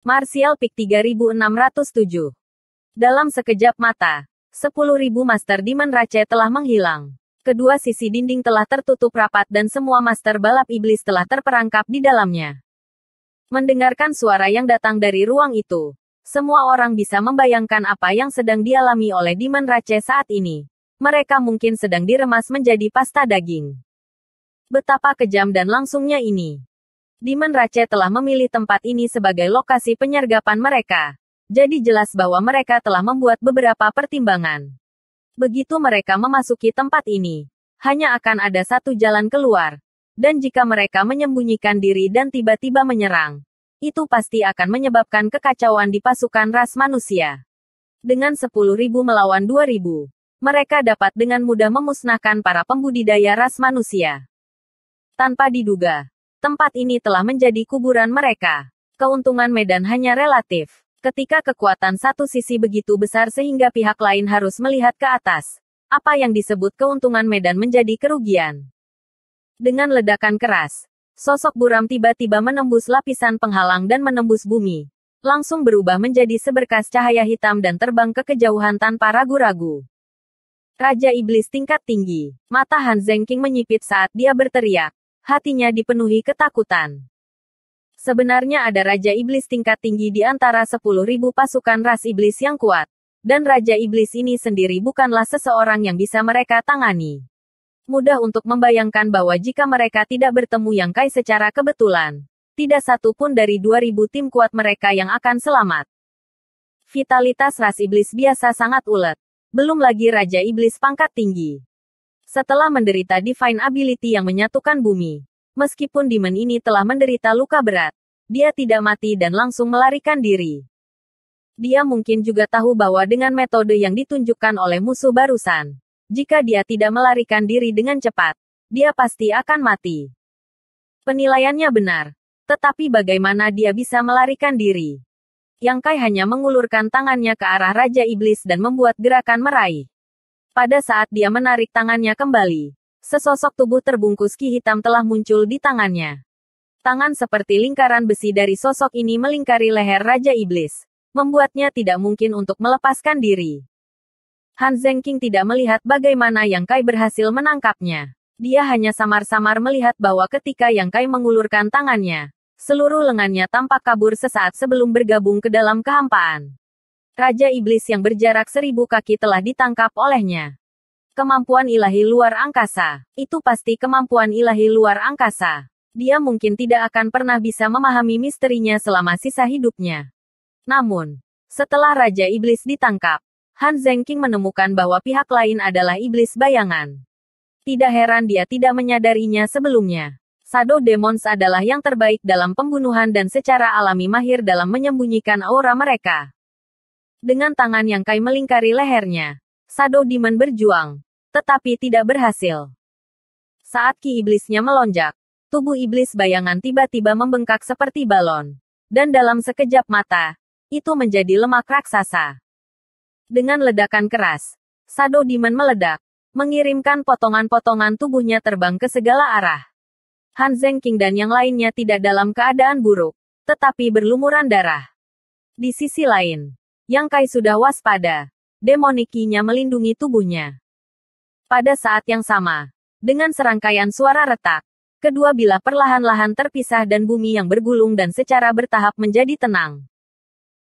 Martial Peak 3607. Dalam sekejap mata, 10.000 Master Demon Rache telah menghilang. Kedua sisi dinding telah tertutup rapat dan semua Master Balap Iblis telah terperangkap di dalamnya. Mendengarkan suara yang datang dari ruang itu, semua orang bisa membayangkan apa yang sedang dialami oleh Demon Rache saat ini. Mereka mungkin sedang diremas menjadi pasta daging. Betapa kejam dan langsungnya ini. Demon Rache telah memilih tempat ini sebagai lokasi penyergapan mereka. Jadi jelas bahwa mereka telah membuat beberapa pertimbangan. Begitu mereka memasuki tempat ini, hanya akan ada satu jalan keluar. Dan jika mereka menyembunyikan diri dan tiba-tiba menyerang, itu pasti akan menyebabkan kekacauan di pasukan ras manusia. Dengan 10.000 melawan 2.000, mereka dapat dengan mudah memusnahkan para pembudidaya ras manusia. Tanpa diduga, tempat ini telah menjadi kuburan mereka. Keuntungan medan hanya relatif. Ketika kekuatan satu sisi begitu besar sehingga pihak lain harus melihat ke atas, apa yang disebut keuntungan medan menjadi kerugian. Dengan ledakan keras, sosok buram tiba-tiba menembus lapisan penghalang dan menembus bumi. Langsung berubah menjadi seberkas cahaya hitam dan terbang ke kejauhan tanpa ragu-ragu. Raja Iblis tingkat tinggi. Mata Han Zengking menyipit saat dia berteriak. Hatinya dipenuhi ketakutan. Sebenarnya ada Raja Iblis tingkat tinggi di antara 10.000 pasukan ras iblis yang kuat. Dan Raja Iblis ini sendiri bukanlah seseorang yang bisa mereka tangani. Mudah untuk membayangkan bahwa jika mereka tidak bertemu Yang Kai secara kebetulan, tidak satu pun dari 2.000 tim kuat mereka yang akan selamat. Vitalitas ras iblis biasa sangat ulet. Belum lagi Raja Iblis pangkat tinggi. Setelah menderita Divine Ability yang menyatukan bumi, meskipun demon ini telah menderita luka berat, dia tidak mati dan langsung melarikan diri. Dia mungkin juga tahu bahwa dengan metode yang ditunjukkan oleh musuh barusan, jika dia tidak melarikan diri dengan cepat, dia pasti akan mati. Penilaiannya benar, tetapi bagaimana dia bisa melarikan diri? Yang Kai hanya mengulurkan tangannya ke arah Raja Iblis dan membuat gerakan meraih. Pada saat dia menarik tangannya kembali, sesosok tubuh terbungkus ki hitam telah muncul di tangannya. Tangan seperti lingkaran besi dari sosok ini melingkari leher Raja Iblis, membuatnya tidak mungkin untuk melepaskan diri. Han Zengking tidak melihat bagaimana Yang Kai berhasil menangkapnya. Dia hanya samar-samar melihat bahwa ketika Yang Kai mengulurkan tangannya, seluruh lengannya tampak kabur sesaat sebelum bergabung ke dalam kehampaan. Raja Iblis yang berjarak 1.000 kaki telah ditangkap olehnya. Kemampuan ilahi luar angkasa. Itu pasti kemampuan ilahi luar angkasa. Dia mungkin tidak akan pernah bisa memahami misterinya selama sisa hidupnya. Namun, setelah Raja Iblis ditangkap, Han Zengking menemukan bahwa pihak lain adalah iblis bayangan. Tidak heran dia tidak menyadarinya sebelumnya. Shadow Demons adalah yang terbaik dalam pembunuhan dan secara alami mahir dalam menyembunyikan aura mereka. Dengan tangan Yang Kai melingkari lehernya, Shadow Demon berjuang, tetapi tidak berhasil. Saat ki iblisnya melonjak, tubuh iblis bayangan tiba-tiba membengkak seperti balon. Dan dalam sekejap mata, itu menjadi lemak raksasa. Dengan ledakan keras, Shadow Demon meledak, mengirimkan potongan-potongan tubuhnya terbang ke segala arah. Han Zengking dan yang lainnya tidak dalam keadaan buruk, tetapi berlumuran darah. Di sisi lain, Yang Kai sudah waspada. Demonic Ki-nya melindungi tubuhnya. Pada saat yang sama, dengan serangkaian suara retak, kedua bilah perlahan-lahan terpisah dan bumi yang bergulung dan secara bertahap menjadi tenang.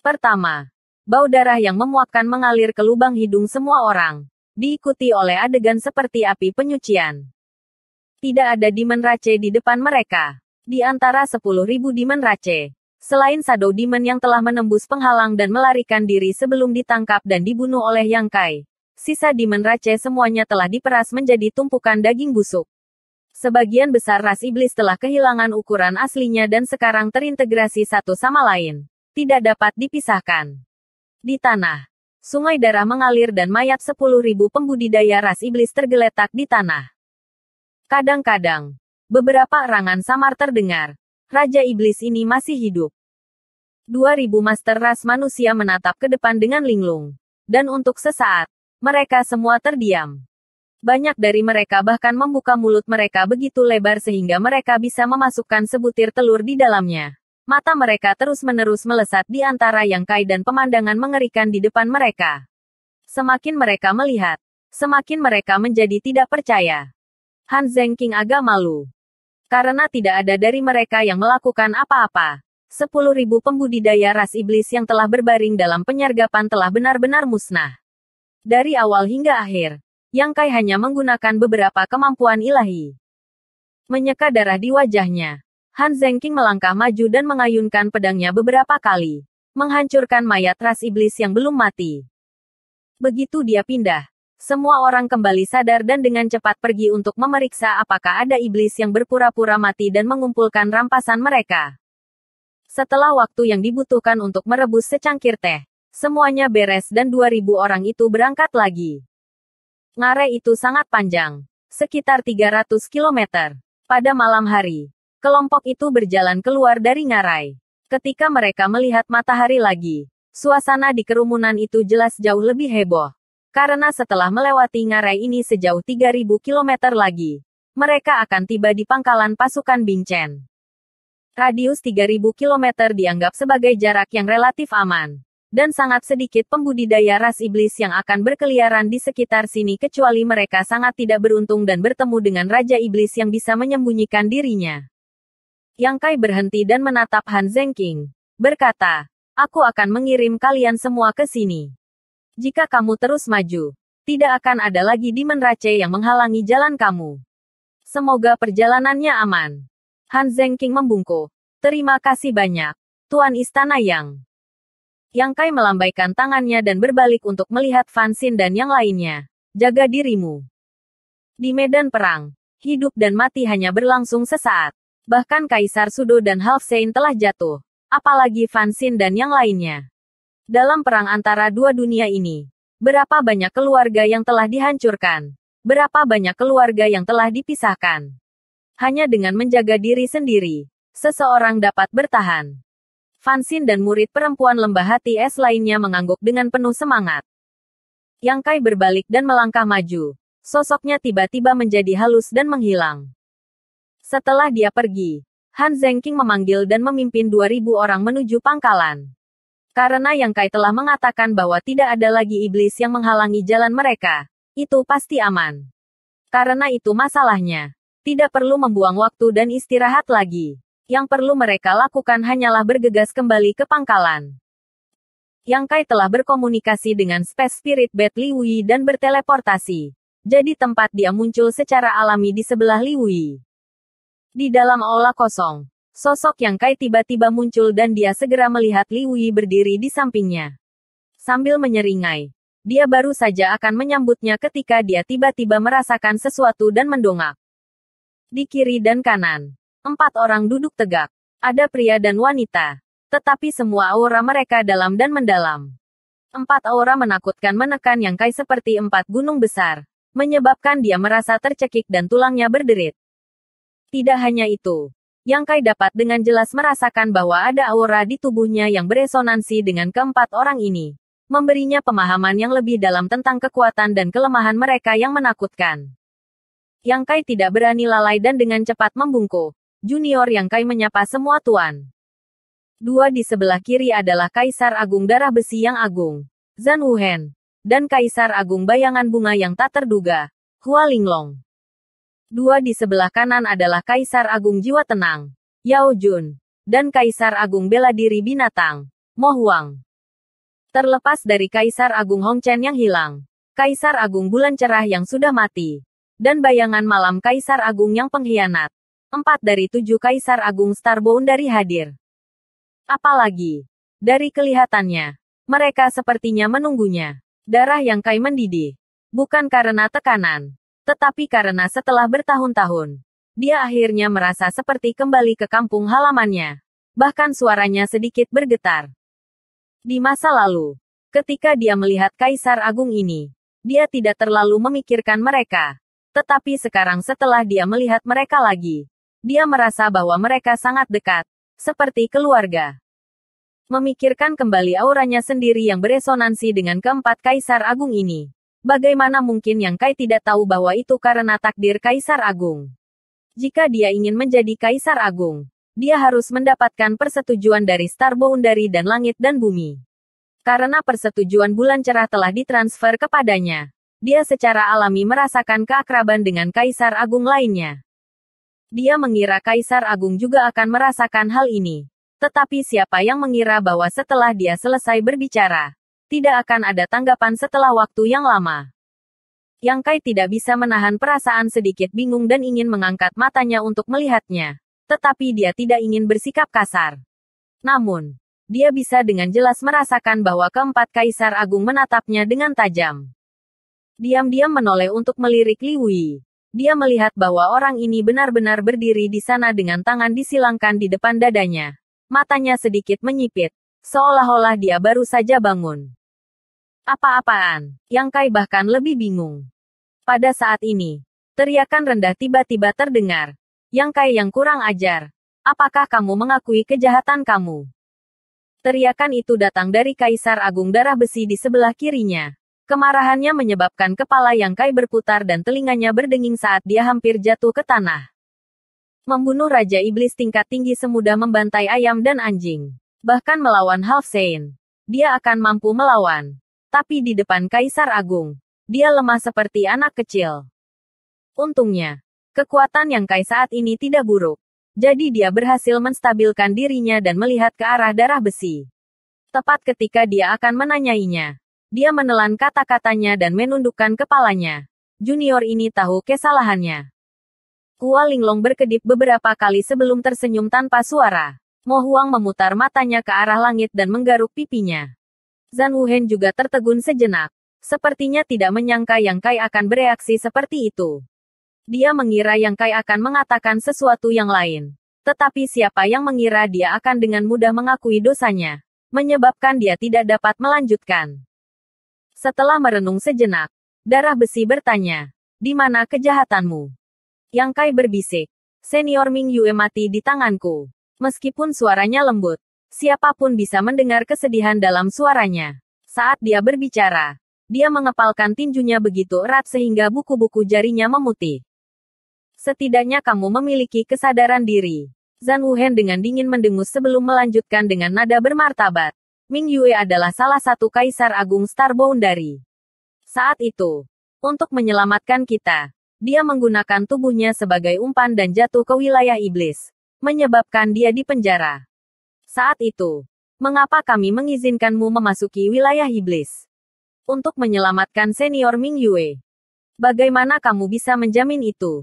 Pertama, bau darah yang memuakkan mengalir ke lubang hidung semua orang, diikuti oleh adegan seperti api penyucian. Tidak ada Demon Rache di depan mereka. Di antara 10.000 Demon Rache, selain Shadow Demon yang telah menembus penghalang dan melarikan diri sebelum ditangkap dan dibunuh oleh Yang Kai, sisa Demon Rache semuanya telah diperas menjadi tumpukan daging busuk. Sebagian besar ras iblis telah kehilangan ukuran aslinya dan sekarang terintegrasi satu sama lain. Tidak dapat dipisahkan. Di tanah, sungai darah mengalir dan mayat 10.000 pembudidaya ras iblis tergeletak di tanah. Kadang-kadang, beberapa erangan samar terdengar. Raja Iblis ini masih hidup. 2.000 master ras manusia menatap ke depan dengan linglung. Dan untuk sesaat, mereka semua terdiam. Banyak dari mereka bahkan membuka mulut mereka begitu lebar sehingga mereka bisa memasukkan sebutir telur di dalamnya. Mata mereka terus-menerus melesat di antara Yang Kai dan pemandangan mengerikan di depan mereka. Semakin mereka melihat, semakin mereka menjadi tidak percaya. Han Zhenqing agak malu. Karena tidak ada dari mereka yang melakukan apa-apa. 10.000 pembudidaya ras iblis yang telah berbaring dalam penyergapan telah benar-benar musnah. Dari awal hingga akhir, Yang Kai hanya menggunakan beberapa kemampuan ilahi. Menyeka darah di wajahnya, Han Zhenqing melangkah maju dan mengayunkan pedangnya beberapa kali, menghancurkan mayat ras iblis yang belum mati. Begitu dia pindah, semua orang kembali sadar dan dengan cepat pergi untuk memeriksa apakah ada iblis yang berpura-pura mati dan mengumpulkan rampasan mereka. Setelah waktu yang dibutuhkan untuk merebus secangkir teh, semuanya beres dan 2.000 orang itu berangkat lagi. Ngarai itu sangat panjang, sekitar 300 km. Pada malam hari, kelompok itu berjalan keluar dari Ngarai. Ketika mereka melihat matahari lagi, suasana di kerumunan itu jelas jauh lebih heboh. Karena setelah melewati Ngarai ini sejauh 3.000 km lagi, mereka akan tiba di pangkalan pasukan Bing Chen. Radius 3.000 km dianggap sebagai jarak yang relatif aman. Dan sangat sedikit pembudidaya ras iblis yang akan berkeliaran di sekitar sini kecuali mereka sangat tidak beruntung dan bertemu dengan Raja Iblis yang bisa menyembunyikan dirinya. Yang Kai berhenti dan menatap Han Zhenqing. Berkata, aku akan mengirim kalian semua ke sini. Jika kamu terus maju, tidak akan ada lagi Demon Rache yang menghalangi jalan kamu. Semoga perjalanannya aman. Han Zhenqing membungkuk. Terima kasih banyak, Tuan Istana Yang. Yang Kai melambaikan tangannya dan berbalik untuk melihat Fan Xin dan yang lainnya. Jaga dirimu. Di medan perang, hidup dan mati hanya berlangsung sesaat. Bahkan Kaisar Sudo dan Half Saint telah jatuh. Apalagi Fan Xin dan yang lainnya. Dalam perang antara dua dunia ini, berapa banyak keluarga yang telah dihancurkan? Berapa banyak keluarga yang telah dipisahkan? Hanya dengan menjaga diri sendiri, seseorang dapat bertahan. Fan Xin dan murid perempuan lembah hati es lainnya mengangguk dengan penuh semangat. Yang Kai berbalik dan melangkah maju. Sosoknya tiba-tiba menjadi halus dan menghilang. Setelah dia pergi, Han Zhenqing memanggil dan memimpin 2.000 orang menuju pangkalan. Karena Yang Kai telah mengatakan bahwa tidak ada lagi iblis yang menghalangi jalan mereka, itu pasti aman. Karena itu masalahnya, tidak perlu membuang waktu dan istirahat lagi. Yang perlu mereka lakukan hanyalah bergegas kembali ke pangkalan. Yang Kai telah berkomunikasi dengan Space Spirit Bat Li Wui dan berteleportasi. Jadi tempat dia muncul secara alami di sebelah Li Wui. Di dalam aula kosong, sosok Yang Kai tiba-tiba muncul dan dia segera melihat Li Wui berdiri di sampingnya. Sambil menyeringai, dia baru saja akan menyambutnya ketika dia tiba-tiba merasakan sesuatu dan mendongak. Di kiri dan kanan, 4 orang duduk tegak. Ada pria dan wanita. Tetapi semua aura mereka dalam dan mendalam. 4 aura menakutkan menekan Yang Kai seperti 4 gunung besar. Menyebabkan dia merasa tercekik dan tulangnya berderit. Tidak hanya itu. Yang Kai dapat dengan jelas merasakan bahwa ada aura di tubuhnya yang beresonansi dengan keempat orang ini. Memberinya pemahaman yang lebih dalam tentang kekuatan dan kelemahan mereka yang menakutkan. Yang Kai tidak berani lalai dan dengan cepat membungkuk. Junior Yang Kai menyapa semua tuan. 2 di sebelah kiri adalah Kaisar Agung Darah Besi yang Agung, Zhan Wuhen, dan Kaisar Agung Bayangan Bunga yang tak terduga, Hua Linglong. 2 di sebelah kanan adalah Kaisar Agung Jiwa Tenang, Yao Jun, dan Kaisar Agung Bela Diri Binatang, Mo Huang. Terlepas dari Kaisar Agung Hong Chen yang hilang, Kaisar Agung Bulan Cerah yang sudah mati, dan Bayangan Malam Kaisar Agung yang pengkhianat. 4 dari 7 Kaisar Agung Starboundary hadir. Apalagi, dari kelihatannya, mereka sepertinya menunggunya. Darah Yang Kai mendidih. Bukan karena tekanan, tetapi karena setelah bertahun-tahun, dia akhirnya merasa seperti kembali ke kampung halamannya. Bahkan suaranya sedikit bergetar. Di masa lalu, ketika dia melihat Kaisar Agung ini, dia tidak terlalu memikirkan mereka. Tetapi sekarang setelah dia melihat mereka lagi, dia merasa bahwa mereka sangat dekat, seperti keluarga. Memikirkan kembali auranya sendiri yang beresonansi dengan keempat Kaisar Agung ini. Bagaimana mungkin Yang Kai tidak tahu bahwa itu karena takdir Kaisar Agung? Jika dia ingin menjadi Kaisar Agung, Dia harus mendapatkan persetujuan dari Star Boundary dan langit dan bumi. Karena persetujuan bulan cerah telah ditransfer kepadanya, dia secara alami merasakan keakraban dengan Kaisar Agung lainnya. Dia mengira Kaisar Agung juga akan merasakan hal ini. Tetapi siapa yang mengira bahwa setelah dia selesai berbicara, tidak akan ada tanggapan setelah waktu yang lama. Yang Kai tidak bisa menahan perasaan sedikit bingung dan ingin mengangkat matanya untuk melihatnya. Tetapi dia tidak ingin bersikap kasar. Namun, dia bisa dengan jelas merasakan bahwa keempat Kaisar Agung menatapnya dengan tajam. Diam-diam menoleh untuk melirik Li Wei. Dia melihat bahwa orang ini benar-benar berdiri di sana dengan tangan disilangkan di depan dadanya. Matanya sedikit menyipit, seolah-olah dia baru saja bangun. Apa-apaan? Yang Kai bahkan lebih bingung. Pada saat ini, teriakan rendah tiba-tiba terdengar. Yang Kai yang kurang ajar. Apakah kamu mengakui kejahatan kamu? Teriakan itu datang dari Kaisar Agung Darah Besi di sebelah kirinya. Kemarahannya menyebabkan kepala Yang Kai berputar dan telinganya berdenging saat dia hampir jatuh ke tanah. Membunuh Raja Iblis tingkat tinggi semudah membantai ayam dan anjing. Bahkan melawan Half Saint. Dia akan mampu melawan. Tapi di depan Kaisar Agung, dia lemah seperti anak kecil. Untungnya, kekuatan Yang Kai saat ini tidak buruk. Jadi dia berhasil menstabilkan dirinya dan melihat ke arah darah besi. Tepat ketika dia akan menanyainya, dia menelan kata-katanya dan menundukkan kepalanya. Junior ini tahu kesalahannya. Hua Linglong berkedip beberapa kali sebelum tersenyum tanpa suara. Mo Huang memutar matanya ke arah langit dan menggaruk pipinya. Zhan Wuhen juga tertegun sejenak. Sepertinya tidak menyangka Yang Kai akan bereaksi seperti itu. Dia mengira Yang Kai akan mengatakan sesuatu yang lain. Tetapi siapa yang mengira dia akan dengan mudah mengakui dosanya, menyebabkan dia tidak dapat melanjutkan. Setelah merenung sejenak, darah besi bertanya, "Di mana kejahatanmu?" Yang Kai berbisik, "Senior Ming Yue mati di tanganku." Meskipun suaranya lembut, siapapun bisa mendengar kesedihan dalam suaranya. Saat dia berbicara, dia mengepalkan tinjunya begitu erat sehingga buku-buku jarinya memutih. Setidaknya kamu memiliki kesadaran diri. Zhan Wuhen dengan dingin mendengus sebelum melanjutkan dengan nada bermartabat. Ming Yue adalah salah satu Kaisar Agung Star Boundary. Saat itu, untuk menyelamatkan kita, dia menggunakan tubuhnya sebagai umpan dan jatuh ke wilayah iblis, menyebabkan dia dipenjara. Saat itu, mengapa kami mengizinkanmu memasuki wilayah iblis? Untuk menyelamatkan senior Ming Yue. Bagaimana kamu bisa menjamin itu?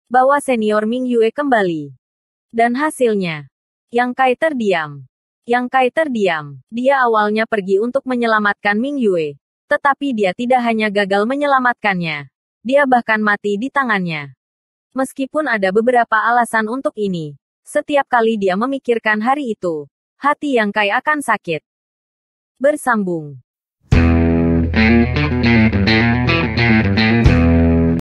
Bahwa senior Ming Yue kembali. Dan hasilnya, Yang Kai terdiam. Yang Kai terdiam. Dia awalnya pergi untuk menyelamatkan Ming Yue. Tetapi dia tidak hanya gagal menyelamatkannya. Dia bahkan mati di tangannya. Meskipun ada beberapa alasan untuk ini, setiap kali dia memikirkan hari itu, hati Yang Kai akan sakit. Bersambung.